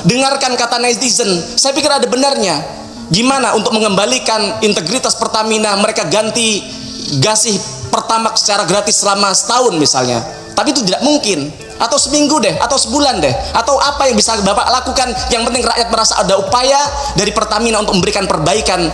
Dengarkan kata netizen, saya pikir ada benarnya. Gimana untuk mengembalikan integritas Pertamina, mereka ganti gasih Pertamax secara gratis selama setahun misalnya. Tapi itu tidak mungkin. Atau seminggu deh, atau sebulan deh, atau apa yang bisa Bapak lakukan. Yang penting rakyat merasa ada upaya dari Pertamina untuk memberikan perbaikan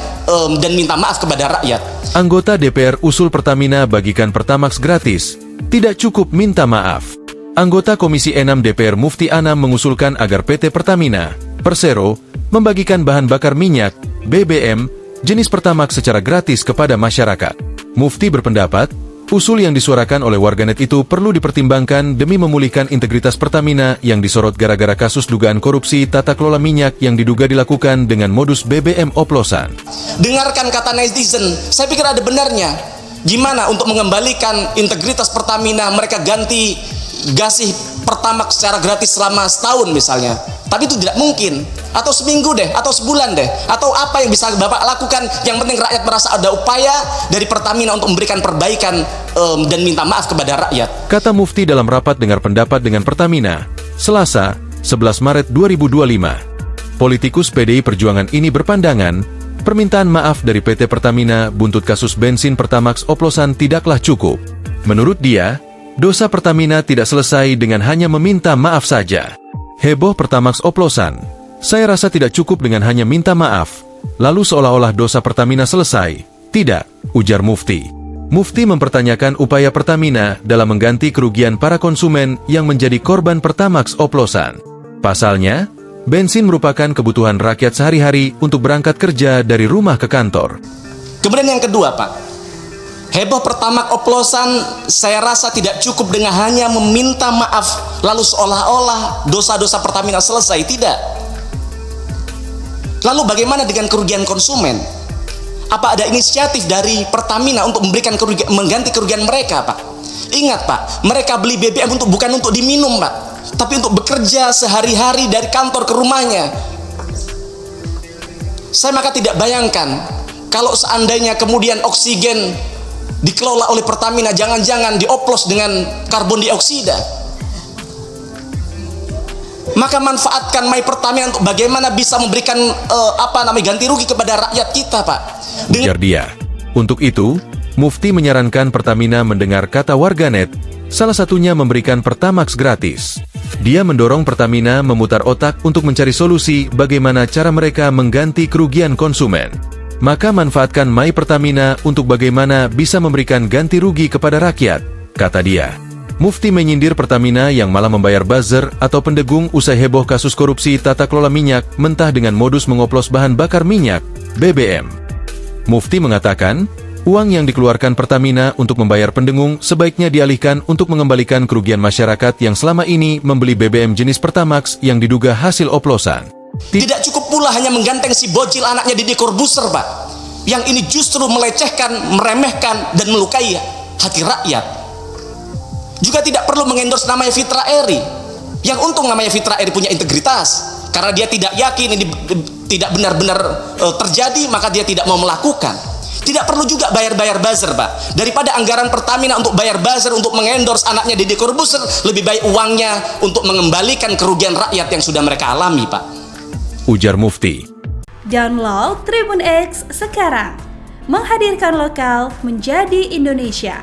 dan minta maaf kepada rakyat. Anggota DPR usul Pertamina bagikan Pertamax gratis, tidak cukup minta maaf. Anggota Komisi 6 DPR Mufti Anam mengusulkan agar PT Pertamina, Persero, membagikan bahan bakar minyak, BBM, jenis Pertamax secara gratis kepada masyarakat. Mufti berpendapat, usul yang disuarakan oleh warganet itu perlu dipertimbangkan demi memulihkan integritas Pertamina yang disorot gara-gara kasus dugaan korupsi tata kelola minyak yang diduga dilakukan dengan modus BBM oplosan. Dengarkan kata netizen, saya pikir ada benarnya. Gimana untuk mengembalikan integritas Pertamina, mereka ganti gasih Pertamax secara gratis selama setahun misalnya. Tapi itu tidak mungkin. Atau seminggu deh, atau sebulan deh, atau apa yang bisa Bapak lakukan. Yang penting rakyat merasa ada upaya dari Pertamina untuk memberikan perbaikan dan minta maaf kepada rakyat. Kata Mufti dalam rapat dengar pendapat dengan Pertamina, Selasa, 11 Maret 2025. Politikus PDI Perjuangan ini berpandangan, permintaan maaf dari PT Pertamina buntut kasus bensin Pertamax oplosan tidaklah cukup. Menurut dia, dosa Pertamina tidak selesai dengan hanya meminta maaf saja. Heboh Pertamax oplosan. Saya rasa tidak cukup dengan hanya minta maaf, lalu seolah-olah dosa Pertamina selesai. Tidak, ujar Mufti. Mufti mempertanyakan upaya Pertamina dalam mengganti kerugian para konsumen yang menjadi korban Pertamax oplosan. Pasalnya, bensin merupakan kebutuhan rakyat sehari-hari untuk berangkat kerja dari rumah ke kantor. Kemudian yang kedua, Pak, heboh Pertamax oplosan, saya rasa tidak cukup dengan hanya meminta maaf, lalu seolah-olah dosa-dosa Pertamina selesai. Tidak. Lalu bagaimana dengan kerugian konsumen? Apa ada inisiatif dari Pertamina untuk memberikan mengganti kerugian mereka, Pak? Ingat, Pak, mereka beli BBM bukan untuk diminum, Pak, tapi untuk bekerja sehari-hari dari kantor ke rumahnya. Saya maka tidak bayangkan kalau seandainya kemudian oksigen dikelola oleh Pertamina, jangan-jangan dioplos dengan karbon dioksida. Maka manfaatkan My Pertamina untuk bagaimana bisa memberikan ganti rugi kepada rakyat kita, Pak. Ujar dia. Untuk itu, Mufti menyarankan Pertamina mendengar kata warganet, salah satunya memberikan Pertamax gratis. Dia mendorong Pertamina memutar otak untuk mencari solusi bagaimana cara mereka mengganti kerugian konsumen. Maka manfaatkan My Pertamina untuk bagaimana bisa memberikan ganti rugi kepada rakyat, kata dia. Mufti menyindir Pertamina yang malah membayar buzzer atau pendegung usai heboh kasus korupsi tata kelola minyak mentah dengan modus mengoplos bahan bakar minyak, BBM. Mufti mengatakan, uang yang dikeluarkan Pertamina untuk membayar pendengung sebaiknya dialihkan untuk mengembalikan kerugian masyarakat yang selama ini membeli BBM jenis Pertamax yang diduga hasil oplosan. Tidak cukup pula hanya mengganteng si bocil anaknya Deddy Corbuzier, Pak. Yang ini justru melecehkan, meremehkan, dan melukai hati rakyat. Juga tidak perlu mengendorse namanya Fitra Eri. Yang untung namanya Fitra Eri punya integritas. Karena dia tidak yakin ini tidak benar-benar terjadi, maka dia tidak mau melakukan. Tidak perlu juga bayar-bayar buzzer, Pak. Daripada anggaran Pertamina untuk bayar buzzer untuk mengendorse anaknya Deddy Corbuzier, lebih baik uangnya untuk mengembalikan kerugian rakyat yang sudah mereka alami, Pak. Ujar Mufti. Download Tribun X sekarang. Menghadirkan lokal menjadi Indonesia.